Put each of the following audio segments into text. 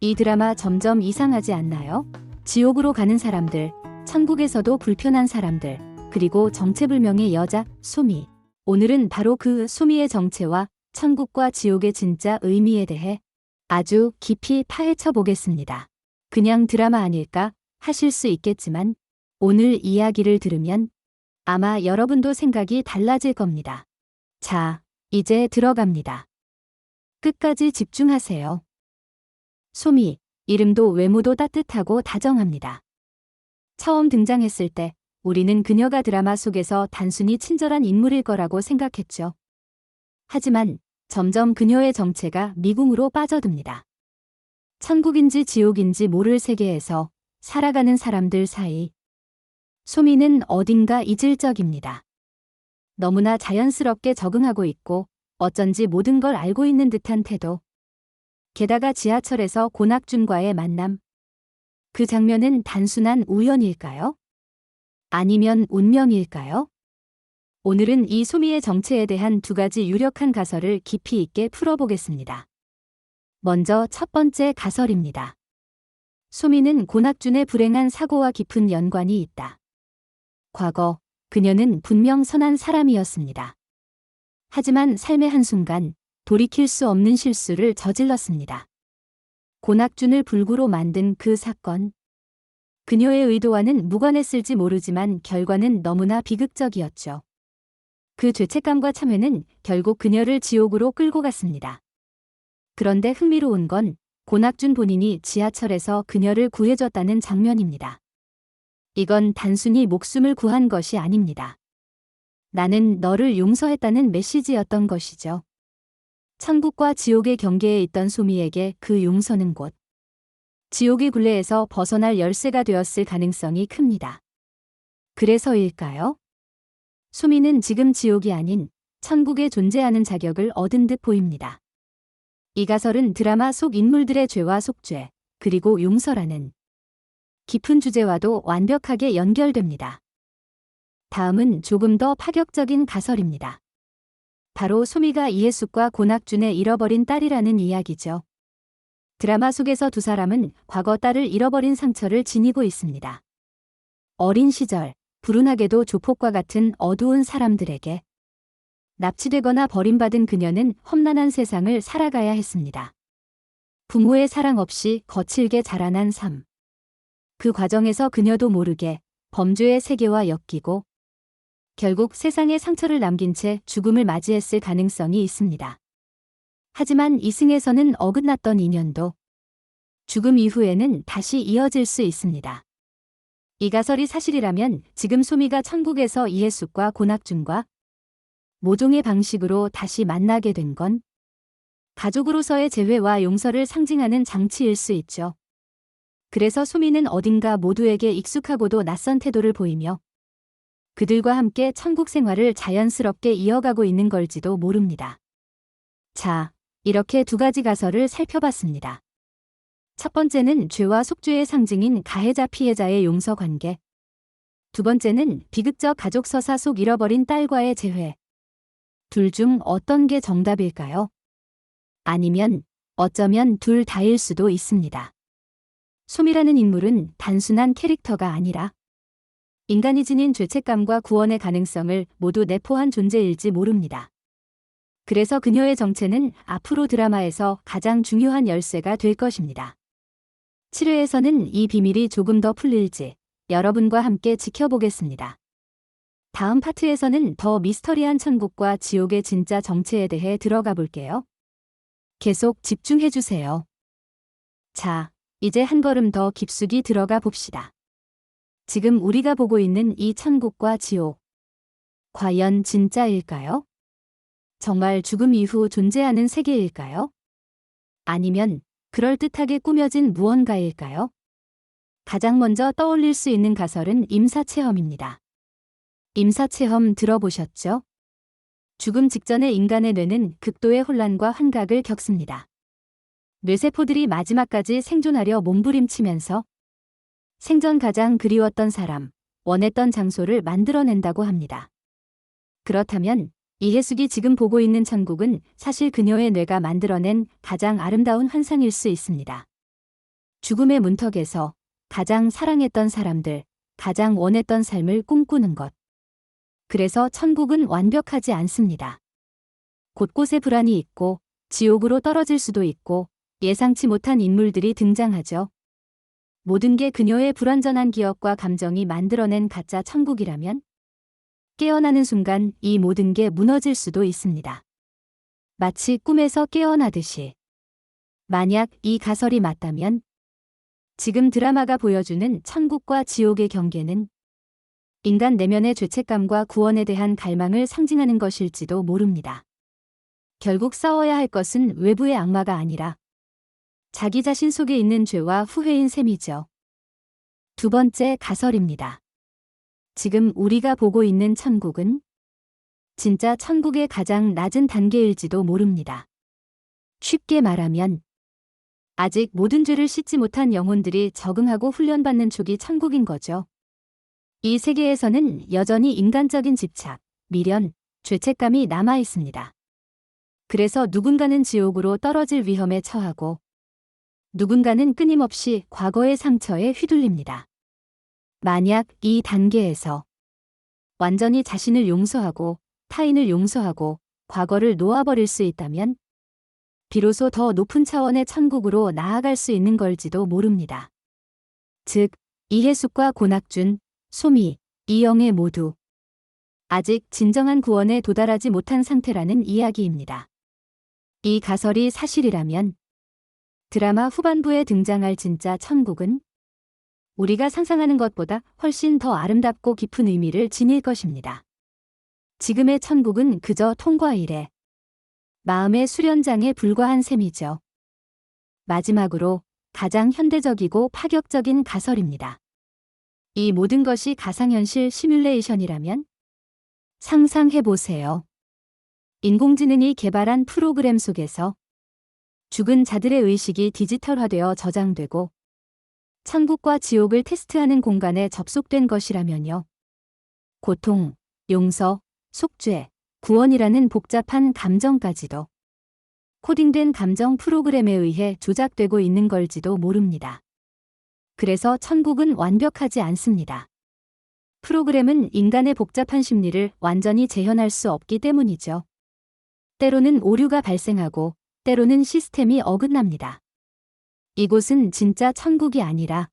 이 드라마 점점 이상하지 않나요? 지옥으로 가는 사람들, 천국에서도 불편한 사람들, 그리고 정체불명의 여자, 소미. 오늘은 바로 그 소미의 정체와 천국과 지옥의 진짜 의미에 대해 아주 깊이 파헤쳐 보겠습니다. 그냥 드라마 아닐까 하실 수 있겠지만 오늘 이야기를 들으면 아마 여러분도 생각이 달라질 겁니다. 자, 이제 들어갑니다. 끝까지 집중하세요. 소미, 이름도 외모도 따뜻하고 다정합니다. 처음 등장했을 때 우리는 그녀가 드라마 속에서 단순히 친절한 인물일 거라고 생각했죠. 하지만 점점 그녀의 정체가 미궁으로 빠져듭니다. 천국인지 지옥인지 모를 세계에서 살아가는 사람들 사이 소미는 어딘가 이질적입니다. 너무나 자연스럽게 적응하고 있고 어쩐지 모든 걸 알고 있는 듯한 태도. 게다가 지하철에서 고낙준과의 만남. 그 장면은 단순한 우연일까요? 아니면 운명일까요? 오늘은 이 소미의 정체에 대한 두 가지 유력한 가설을 깊이 있게 풀어보겠습니다. 먼저 첫 번째 가설입니다. 소미는 고낙준의 불행한 사고와 깊은 연관이 있다. 과거, 그녀는 분명 선한 사람이었습니다. 하지만 삶의 한순간, 돌이킬 수 없는 실수를 저질렀습니다. 고낙준을 불구로 만든 그 사건. 그녀의 의도와는 무관했을지 모르지만 결과는 너무나 비극적이었죠. 그 죄책감과 참회는 결국 그녀를 지옥으로 끌고 갔습니다. 그런데 흥미로운 건 고낙준 본인이 지하철에서 그녀를 구해줬다는 장면입니다. 이건 단순히 목숨을 구한 것이 아닙니다. 나는 너를 용서했다는 메시지였던 것이죠. 천국과 지옥의 경계에 있던 소미에게 그 용서는 곧 지옥의 굴레에서 벗어날 열쇠가 되었을 가능성이 큽니다. 그래서일까요? 소미는 지금 지옥이 아닌 천국에 존재하는 자격을 얻은 듯 보입니다. 이 가설은 드라마 속 인물들의 죄와 속죄, 그리고 용서라는 깊은 주제와도 완벽하게 연결됩니다. 다음은 조금 더 파격적인 가설입니다. 바로 소미가 이해숙과 고낙준의 잃어버린 딸이라는 이야기죠. 드라마 속에서 두 사람은 과거 딸을 잃어버린 상처를 지니고 있습니다. 어린 시절, 불운하게도 조폭과 같은 어두운 사람들에게 납치되거나 버림받은 그녀는 험난한 세상을 살아가야 했습니다. 부모의 사랑 없이 거칠게 자라난 삶. 그 과정에서 그녀도 모르게 범죄의 세계와 엮이고 결국 세상에 상처를 남긴 채 죽음을 맞이했을 가능성이 있습니다. 하지만 이승에서는 어긋났던 인연도 죽음 이후에는 다시 이어질 수 있습니다. 이 가설이 사실이라면 지금 소미가 천국에서 이해숙과 고낙준과 모종의 방식으로 다시 만나게 된 건 가족으로서의 재회와 용서를 상징하는 장치일 수 있죠. 그래서 소미는 어딘가 모두에게 익숙하고도 낯선 태도를 보이며 그들과 함께 천국 생활을 자연스럽게 이어가고 있는 걸지도 모릅니다. 자, 이렇게 두 가지 가설을 살펴봤습니다. 첫 번째는 죄와 속죄의 상징인 가해자 피해자의 용서 관계. 두 번째는 비극적 가족 서사 속 잃어버린 딸과의 재회. 둘 중 어떤 게 정답일까요? 아니면 어쩌면 둘 다일 수도 있습니다. 소미라는 인물은 단순한 캐릭터가 아니라 인간이 지닌 죄책감과 구원의 가능성을 모두 내포한 존재일지 모릅니다. 그래서 그녀의 정체는 앞으로 드라마에서 가장 중요한 열쇠가 될 것입니다. 7회에서는 이 비밀이 조금 더 풀릴지 여러분과 함께 지켜보겠습니다. 다음 파트에서는 더 미스터리한 천국과 지옥의 진짜 정체에 대해 들어가 볼게요. 계속 집중해주세요. 자, 이제 한 걸음 더 깊숙이 들어가 봅시다. 지금 우리가 보고 있는 이 천국과 지옥. 과연 진짜일까요? 정말 죽음 이후 존재하는 세계일까요? 아니면 그럴듯하게 꾸며진 무언가일까요? 가장 먼저 떠올릴 수 있는 가설은 임사체험입니다. 임사체험 들어보셨죠? 죽음 직전의 인간의 뇌는 극도의 혼란과 환각을 겪습니다. 뇌세포들이 마지막까지 생존하려 몸부림치면서 생전 가장 그리웠던 사람, 원했던 장소를 만들어낸다고 합니다. 그렇다면 이해숙이 지금 보고 있는 천국은 사실 그녀의 뇌가 만들어낸 가장 아름다운 환상일 수 있습니다. 죽음의 문턱에서 가장 사랑했던 사람들, 가장 원했던 삶을 꿈꾸는 것. 그래서 천국은 완벽하지 않습니다. 곳곳에 불안이 있고 지옥으로 떨어질 수도 있고 예상치 못한 인물들이 등장하죠. 모든 게 그녀의 불완전한 기억과 감정이 만들어낸 가짜 천국이라면 깨어나는 순간 이 모든 게 무너질 수도 있습니다. 마치 꿈에서 깨어나듯이. 만약 이 가설이 맞다면 지금 드라마가 보여주는 천국과 지옥의 경계는 인간 내면의 죄책감과 구원에 대한 갈망을 상징하는 것일지도 모릅니다. 결국 싸워야 할 것은 외부의 악마가 아니라 자기 자신 속에 있는 죄와 후회인 셈이죠. 두 번째 가설입니다. 지금 우리가 보고 있는 천국은 진짜 천국의 가장 낮은 단계일지도 모릅니다. 쉽게 말하면 아직 모든 죄를 씻지 못한 영혼들이 적응하고 훈련받는 쪽이 천국인 거죠. 이 세계에서는 여전히 인간적인 집착, 미련, 죄책감이 남아 있습니다. 그래서 누군가는 지옥으로 떨어질 위험에 처하고 누군가는 끊임없이 과거의 상처에 휘둘립니다. 만약 이 단계에서 완전히 자신을 용서하고 타인을 용서하고 과거를 놓아버릴 수 있다면 비로소 더 높은 차원의 천국으로 나아갈 수 있는 걸지도 모릅니다. 즉, 이해숙과 고낙준, 소미, 이영애 모두 아직 진정한 구원에 도달하지 못한 상태라는 이야기입니다. 이 가설이 사실이라면 드라마 후반부에 등장할 진짜 천국은 우리가 상상하는 것보다 훨씬 더 아름답고 깊은 의미를 지닐 것입니다. 지금의 천국은 그저 통과 이래 마음의 수련장에 불과한 셈이죠. 마지막으로 가장 현대적이고 파격적인 가설입니다. 이 모든 것이 가상현실 시뮬레이션이라면 상상해보세요. 인공지능이 개발한 프로그램 속에서 죽은 자들의 의식이 디지털화되어 저장되고 천국과 지옥을 테스트하는 공간에 접속된 것이라면요. 고통, 용서, 속죄, 구원이라는 복잡한 감정까지도 코딩된 감정 프로그램에 의해 조작되고 있는 걸지도 모릅니다. 그래서 천국은 완벽하지 않습니다. 프로그램은 인간의 복잡한 심리를 완전히 재현할 수 없기 때문이죠. 때로는 오류가 발생하고 때로는 시스템이 어긋납니다. 이곳은 진짜 천국이 아니라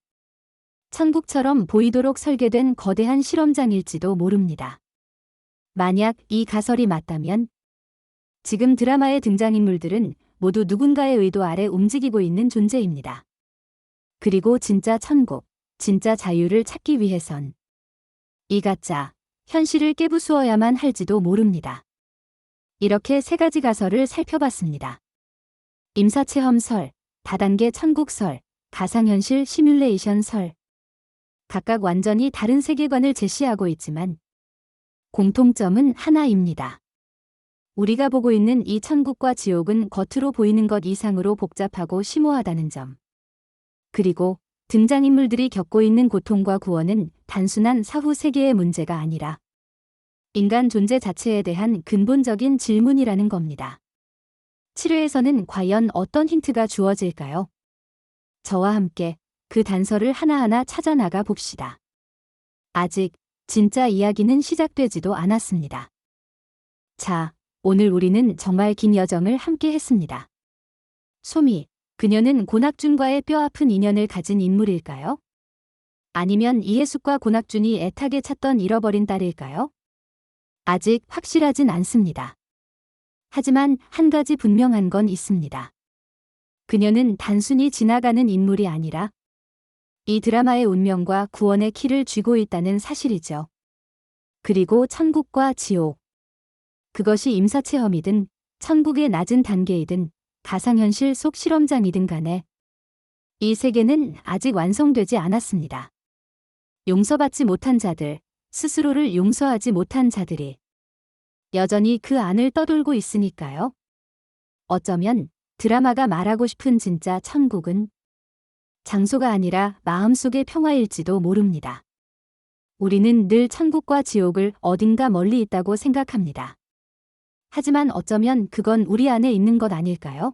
천국처럼 보이도록 설계된 거대한 실험장일지도 모릅니다. 만약 이 가설이 맞다면 지금 드라마의 등장인물들은 모두 누군가의 의도 아래 움직이고 있는 존재입니다. 그리고 진짜 천국, 진짜 자유를 찾기 위해선 이 가짜, 현실을 깨부수어야만 할지도 모릅니다. 이렇게 세 가지 가설을 살펴봤습니다. 임사체험설, 다단계 천국설, 가상현실 시뮬레이션설. 각각 완전히 다른 세계관을 제시하고 있지만 공통점은 하나입니다. 우리가 보고 있는 이 천국과 지옥은 겉으로 보이는 것 이상으로 복잡하고 심오하다는 점. 그리고 등장인물들이 겪고 있는 고통과 구원은 단순한 사후 세계의 문제가 아니라 인간 존재 자체에 대한 근본적인 질문이라는 겁니다. 7회에서는 과연 어떤 힌트가 주어질까요? 저와 함께 그 단서를 하나하나 찾아 나가 봅시다. 아직 진짜 이야기는 시작되지도 않았습니다. 자, 오늘 우리는 정말 긴 여정을 함께 했습니다. 소미, 그녀는 고낙준과의 뼈아픈 인연을 가진 인물일까요? 아니면 이해숙과 고낙준이 애타게 찾던 잃어버린 딸일까요? 아직 확실하진 않습니다. 하지만 한 가지 분명한 건 있습니다. 그녀는 단순히 지나가는 인물이 아니라 이 드라마의 운명과 구원의 키를 쥐고 있다는 사실이죠. 그리고 천국과 지옥. 그것이 임사체험이든 천국의 낮은 단계이든 가상현실 속 실험장이든 간에 이 세계는 아직 완성되지 않았습니다. 용서받지 못한 자들, 스스로를 용서하지 못한 자들이 여전히 그 안을 떠돌고 있으니까요. 어쩌면 드라마가 말하고 싶은 진짜 천국은 장소가 아니라 마음속의 평화일지도 모릅니다. 우리는 늘 천국과 지옥을 어딘가 멀리 있다고 생각합니다. 하지만 어쩌면 그건 우리 안에 있는 것 아닐까요?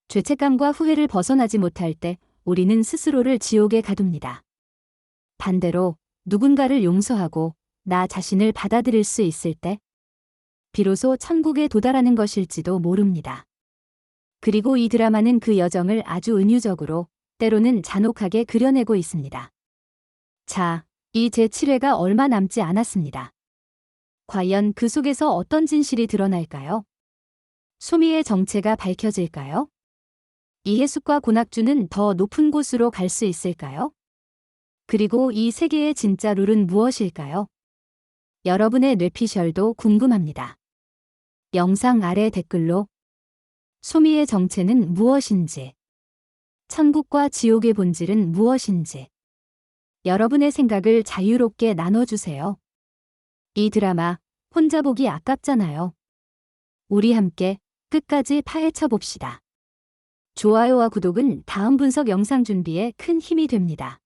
죄책감과 후회를 벗어나지 못할 때 우리는 스스로를 지옥에 가둡니다. 반대로 누군가를 용서하고 나 자신을 받아들일 수 있을 때 비로소 천국에 도달하는 것일지도 모릅니다. 그리고 이 드라마는 그 여정을 아주 은유적으로 때로는 잔혹하게 그려내고 있습니다. 자, 이 제7회가 얼마 남지 않았습니다. 과연 그 속에서 어떤 진실이 드러날까요? 소미의 정체가 밝혀질까요? 이해숙과 고낙주는 더 높은 곳으로 갈 수 있을까요? 그리고 이 세계의 진짜 룰은 무엇일까요? 여러분의 뇌피셜도 궁금합니다. 영상 아래 댓글로 소미의 정체는 무엇인지, 천국과 지옥의 본질은 무엇인지 여러분의 생각을 자유롭게 나눠주세요. 이 드라마 혼자 보기 아깝잖아요. 우리 함께 끝까지 파헤쳐 봅시다. 좋아요와 구독은 다음 분석 영상 준비에 큰 힘이 됩니다.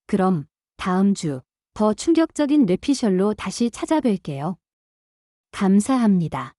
그럼 다음 주 더 충격적인 뇌피셜로 다시 찾아뵐게요. 감사합니다.